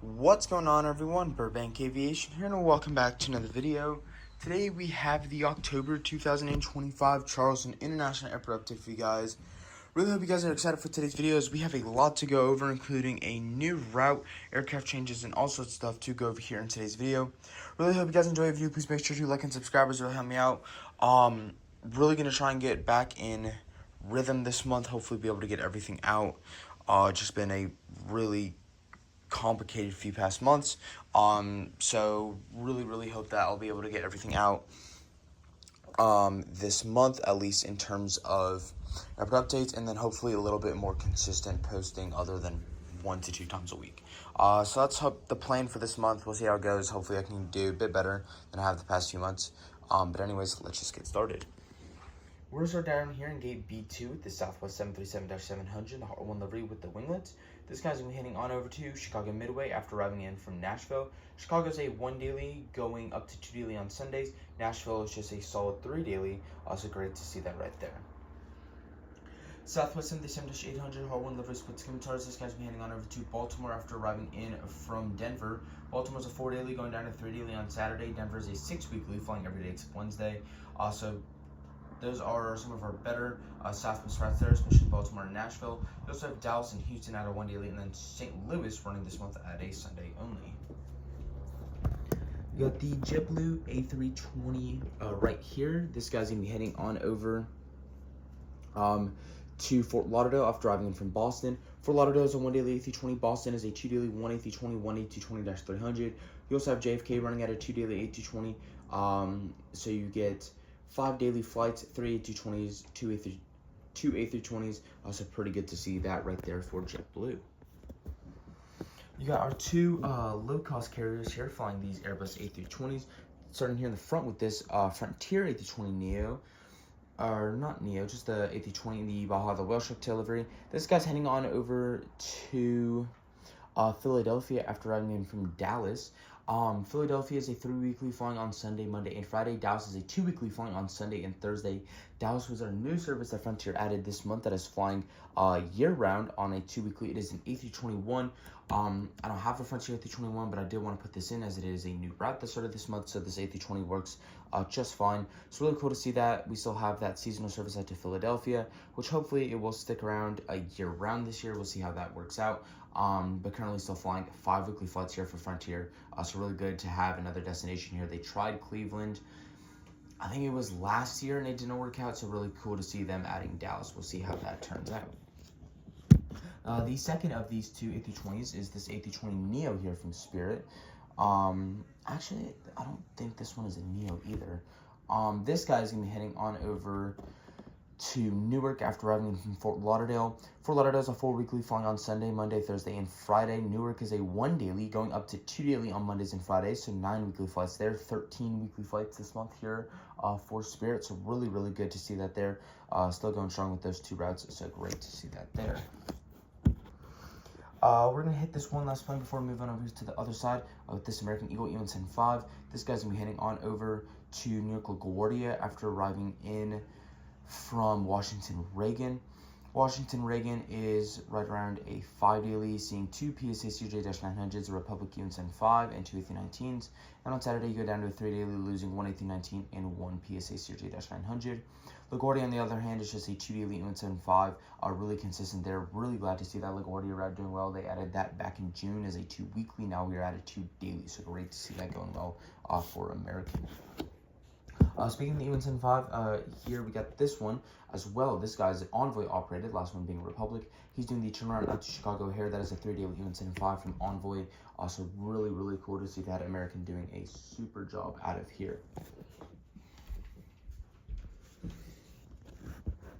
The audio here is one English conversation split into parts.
What's going on, everyone? Burbank Aviation here, and welcome back to another video. Today we have the October 2025 Charleston International Airport update for you guys. Really hope you guys are excited for today's videos. We have a lot to go over, including a new route, aircraft changes, and all sorts of stuff to go over here in today's video. Really hope you guys enjoy the video. Please make sure to like and subscribe, as really help me out. Really gonna try and get back in rhythm this month. Hopefully be able to get everything out. Just been a really complicated few past months, so really hope that I'll be able to get everything out this month, at least in terms of updates, and then hopefully a little bit more consistent posting other than 1 to 2 times a week. So that's the plan for this month. We'll see how it goes. Hopefully I can do a bit better than I have the past few months. But anyways, let's just get started. We're going to start down here in gate B2 with the Southwest 737-700, the Heart 1 livery with the winglets. This guy's going to be heading on over to Chicago Midway after arriving in from Nashville. Chicago's a 1 daily going up to 2 daily on Sundays. Nashville is just a solid 3 daily. Also great to see that right there. Southwest 737-800 Heart 1 livery with scimitars. This guy's going to be heading on over to Baltimore after arriving in from Denver. Baltimore's a 4 daily going down to 3 daily on Saturday. Denver's a 6 weekly flying every day except Wednesday. Also, those are some of our better Southwest routes there, especially Baltimore and Nashville. We also have Dallas and Houston at a 1 daily, and then St. Louis running this month at a Sunday only. You got the JetBlue A320 right here. This guy's going to be heading on over to Fort Lauderdale after driving in from Boston. Fort Lauderdale is a 1 daily A320. Boston is a 2 daily 1 A320, 1 A220-300. You also have JFK running at a 2 daily A220. So you get 5 daily flights, 3 A220s, 2 A320s. Also pretty good to see that right there for JetBlue. You got our 2 low-cost carriers here flying these Airbus A320s. Starting here in the front with this Frontier A320 Neo. Or not Neo, just the A320, the Baja, the Whale Shark tail livery. This guy's heading on over to Philadelphia after arriving in from Dallas. Philadelphia is a 3 weekly flying on Sunday, Monday, and Friday. Dallas is a 2 weekly flying on Sunday and Thursday. Dallas was our new service that Frontier added this month that is flying year-round on a 2 weekly. It is an A321. I don't have a Frontier A321, but I did want to put this in as it is a new route that started this month, so this A320 works just fine. It's really cool to see that. We still have that seasonal service out to Philadelphia, which hopefully it will stick around a year-round this year. We'll see how that works out. But currently still flying 5 weekly flights here for Frontier. So really good to have another destination here. They tried Cleveland, I think it was last year, and it didn't work out. So really cool to see them adding Dallas. We'll see how that turns out. The second of these 2 A320s is this A320 Neo here from Spirit. Actually, I don't think this one is a Neo either. This guy is going to be heading on over to Newark after arriving from Fort Lauderdale. Fort Lauderdale is a 4 weekly flying on Sunday, Monday, Thursday, and Friday. Newark is a 1 daily going up to 2 daily on Mondays and Fridays, so 9 weekly flights there. 13 weekly flights this month here for Spirit, so really good to see that there. Still going strong with those 2 routes, so great to see that there. We're going to hit this one last plane before we move on over to the other side with this American Eagle E175. This guy's going to be heading on over to Newark LaGuardia after arriving in from Washington Reagan. Washington Reagan is right around a 5 daily, seeing 2 PSA CJ-900s, a Republic E175, and 2 A319s. And on Saturday, you go down to a 3 daily, losing 1 A319 and 1 PSA CJ-900. LaGuardia, on the other hand, is just a 2 daily E175, really consistent there. Really glad to see that LaGuardia route doing well. They added that back in June as a 2 weekly. Now we are at a 2 daily, so great to see that going well for American. Speaking of the E175, here we got this one as well. This guy's Envoy operated, last one being Republic. He's doing the turnaround out to Chicago here. That is a 3 daily E175 from Envoy. Also really cool to see that American doing a super job out of here.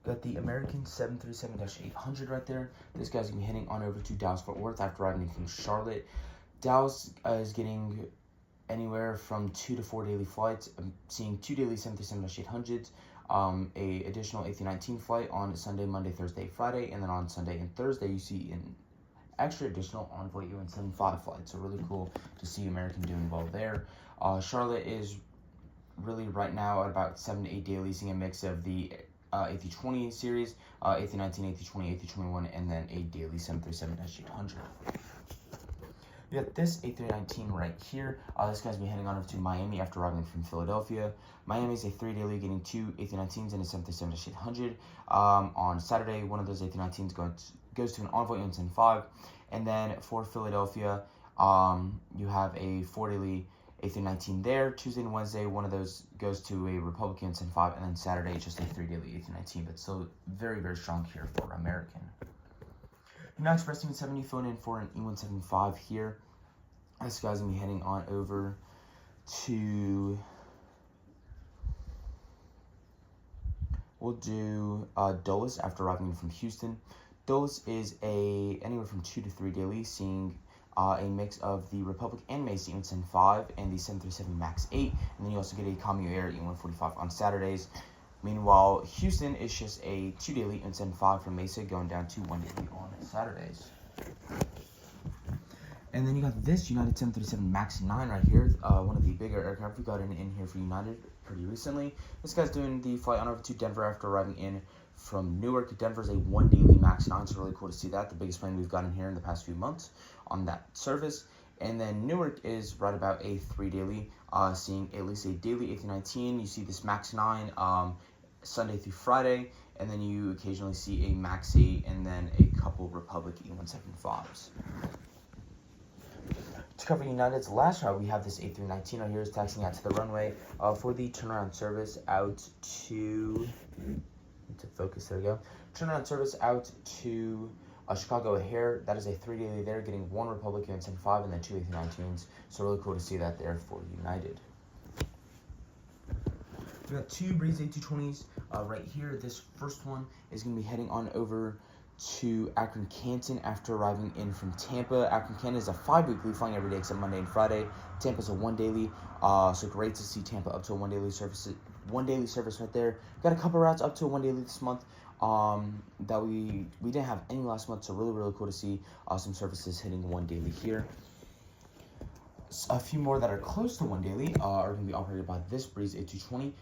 Got the American 737-800 right there. This guy's going to be heading on over to Dallas-Fort Worth after arriving from Charlotte. Dallas is getting anywhere from 2 to 4 daily flights, seeing 2 daily 737-800s, a additional A319 flight on Sunday, Monday, Thursday, Friday, and then on Sunday and Thursday you see an extra additional Envoy E175 flight. So really cool to see American doing well there. Charlotte is really right now at about 7 to 8 daily, seeing a mix of the A320 series, A319, A320, A321, and then a daily 737-800. We got this A319 right here. This guy's be heading on over to Miami after arriving from Philadelphia. Miami is a 3 daily, getting 2 A319s and a 737-800. On Saturday, one of those A319s goes to an Envoy UNCN5. And then for Philadelphia, you have a 4 daily A319 there. Tuesday and Wednesday, one of those goes to a Republic UNCN5. And then Saturday, just a 3 daily A319. But still very, very strong here for American. United Express E170 phone in for an E175 here. This guy's going to be heading on over to, we'll do Dulles after arriving in from Houston. Dulles is anywhere from 2 to 3 daily, seeing a mix of the Republic and Mesa E175 and the 737 MAX 8. And then you also get a Commu Air E145 on Saturdays. Meanwhile, Houston is just a 2 daily E175 from Mesa going down to 1 daily on Saturdays. And then you got this United 737 MAX 9 right here, one of the bigger aircraft we got in here for United pretty recently. This guy's doing the flight on over to Denver after arriving in from Newark. Denver's a 1 daily MAX 9, so really cool to see that. The biggest plane we've gotten here in the past few months on that service. And then Newark is right about a 3 daily, seeing at least a daily A319. You see this MAX 9 Sunday through Friday, and then you occasionally see a MAX 8 and then a couple Republic E175s. To cover United's last route, we have this A319 right here is taxiing out to the runway for the turnaround service out to focus. There we go. Turnaround service out to Chicago O'Hare. That is a 3 daily there, getting 1 Republic UNCN5 and then 2 A319s. So really cool to see that there for United. We got 2 Breeze A220s right here. This first one is going to be heading on over to Akron Canton after arriving in from Tampa. Akron Canton is a 5 weekly, flying every day except Monday and Friday. Tampa's a 1 daily, so great to see Tampa up to a 1 daily service. 1 daily service right there. Got a couple routes up to a 1 daily this month that we didn't have any last month, so really cool to see some services hitting 1 daily here. A few more that are close to 1 daily are going to be operated by this Breeze A220.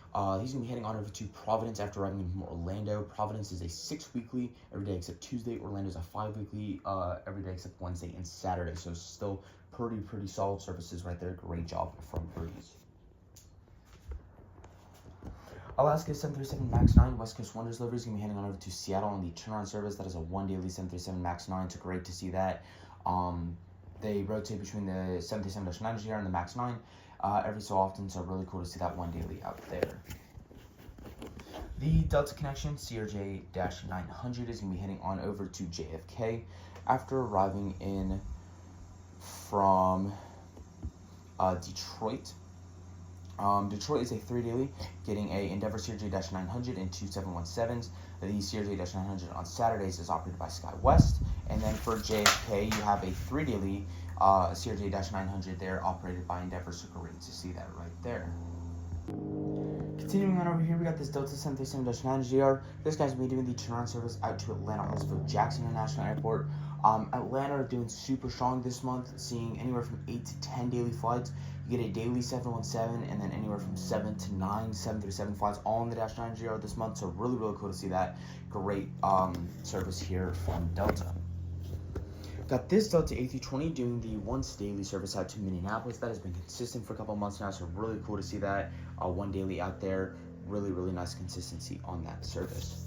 He's going to be heading on over to Providence after arriving in from Orlando. Providence is a 6 weekly, every day except Tuesday. Orlando is a 5 weekly, every day except Wednesday and Saturday. So still pretty solid services right there. Great job from Breeze. Alaska 737 MAX 9 West Coast Wonders delivery is going to be heading on over to Seattle on the turnaround service. That is a 1 daily 737 MAX 9, so great to see that. They rotate between the 737-9 and the MAX 9 every so often, so really cool to see that 1 daily out there. The Delta Connection CRJ-900 is going to be heading on over to JFK after arriving in from Detroit. Detroit is a 3 daily, getting a Endeavor CRJ-900 and 2 717s. The CRJ-900 on Saturdays is operated by SkyWest. And then for JFK, you have a 3 daily CRJ-900 there, operated by Endeavor, so great to see that right there. Continuing on over here, we got this Delta 737-9GR. This guy's going to be doing the turnaround service out to Atlanta Hartsfield Jackson International Airport. Atlanta are doing super strong this month, seeing anywhere from 8 to 10 daily flights. You get a daily 717 and then anywhere from 7 to 9 737 flights all in the -9GR this month. So really cool to see that. Great service here from Delta. Got this Delta A320 doing the once daily service out to Minneapolis. That has been consistent for a couple months now, so really cool to see that 1 daily out there. Really nice consistency on that service.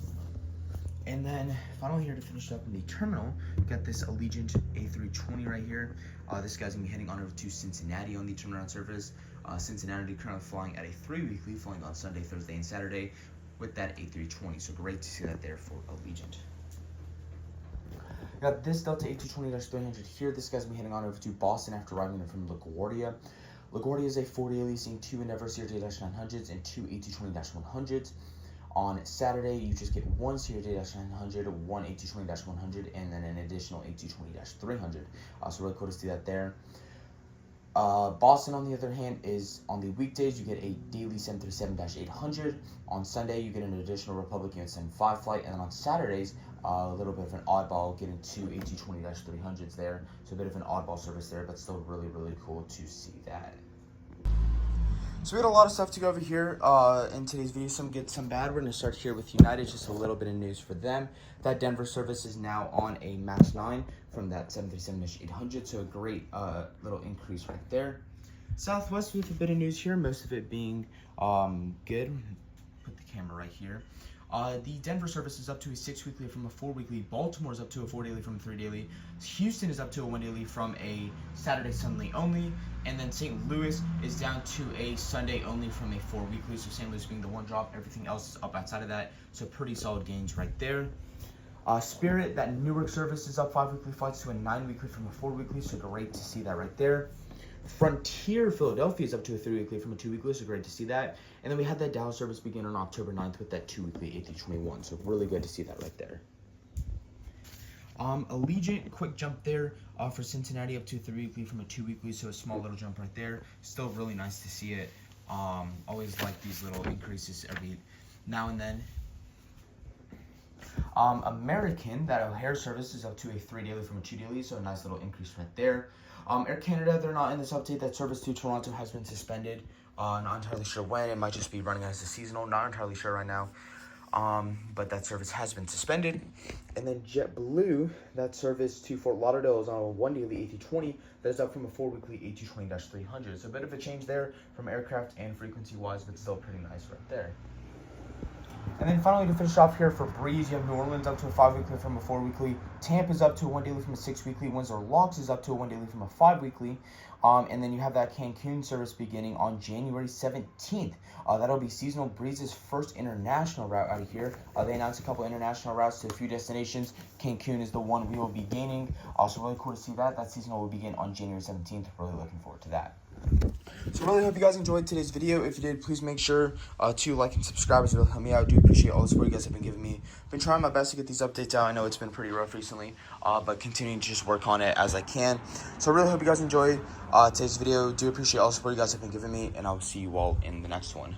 And then finally here to finish up in the terminal, we got this Allegiant A320 right here. This guy's gonna be heading on over to Cincinnati on the turnaround service. Cincinnati currently flying at a 3 weekly, flying on Sunday, Thursday, and Saturday with that A320. So great to see that there for Allegiant. Got this Delta A220-300 here. This guy's gonna be heading on over to Boston after arriving in from LaGuardia. LaGuardia is a 4 daily, seeing 2 Endeavor CRJ-900s and 2 A220-100s. On Saturday, you just get 1 CRJ-900, 1 A220-100, and then an additional A220-300. So really cool to see that there. Boston, on the other hand, is on the weekdays, you get a daily 737-800. On Sunday, you get an additional Republic UNCN5 flight. And then on Saturdays, a little bit of an oddball, getting 2 A220-300s there. So a bit of an oddball service there, but still really cool to see that. So we had a lot of stuff to go over here in today's video, some good, some bad. We're going to start here with United, just a little bit of news for them. That Denver service is now on a MAX 9 from that 737-800, so a great little increase right there. Southwest, we have a bit of news here, most of it being good. Put the camera right here. The Denver service is up to a 6 weekly from a 4 weekly. Baltimore is up to a 4 daily from a 3 daily. Houston is up to a 1 daily from a Saturday Sunday only. And then St. Louis is down to a Sunday only from a 4 weekly. So St. Louis being the one drop, everything else is up outside of that. So pretty solid gains right there. Spirit, that Newark service is up 5 weekly flights to a 9 weekly from a 4 weekly. So great to see that right there. Frontier Philadelphia is up to a 3 weekly from a 2 weekly, so great to see that. And then we had that Dallas service begin on October 9th with that 2 weekly A321, so really good to see that right there. Allegiant, quick jump there for Cincinnati up to a 3 weekly from a 2 weekly, so a small little jump right there. Still really nice to see it. Always like these little increases every now and then. American, that O'Hare service is up to a 3 daily from a 2 daily, so a nice little increase right there. Air Canada, they're not in this update. That service to Toronto has been suspended. Not entirely sure when. It might just be running as a seasonal. Not entirely sure right now. But that service has been suspended. And then JetBlue, that service to Fort Lauderdale is on a 1 daily A320. That is up from a 4 weekly A220-300. So a bit of a change there from aircraft and frequency-wise, but still pretty nice right there. And then finally, to finish off here for Breeze, you have New Orleans up to a 5 weekly from a 4 weekly. Tampa is up to a 1 daily from a 6 weekly. Windsor Locks is up to a 1 daily from a 5 weekly. And then you have that Cancun service beginning on January 17th. That'll be Seasonal Breeze's first international route out of here. They announced a couple international routes to a few destinations. Cancun is the one we will be gaining. Also, really cool to see that. That seasonal will begin on January 17th. Really looking forward to that. So really hope you guys enjoyed today's video. If you did, please make sure to like and subscribe. It'll help me out. I do appreciate all the support you guys have been giving me. I've been trying my best to get these updates out. I know it's been pretty rough recently, but continuing to just work on it as I can. So I really hope you guys enjoyed today's video. Do appreciate all the support you guys have been giving me, and I'll see you all in the next one.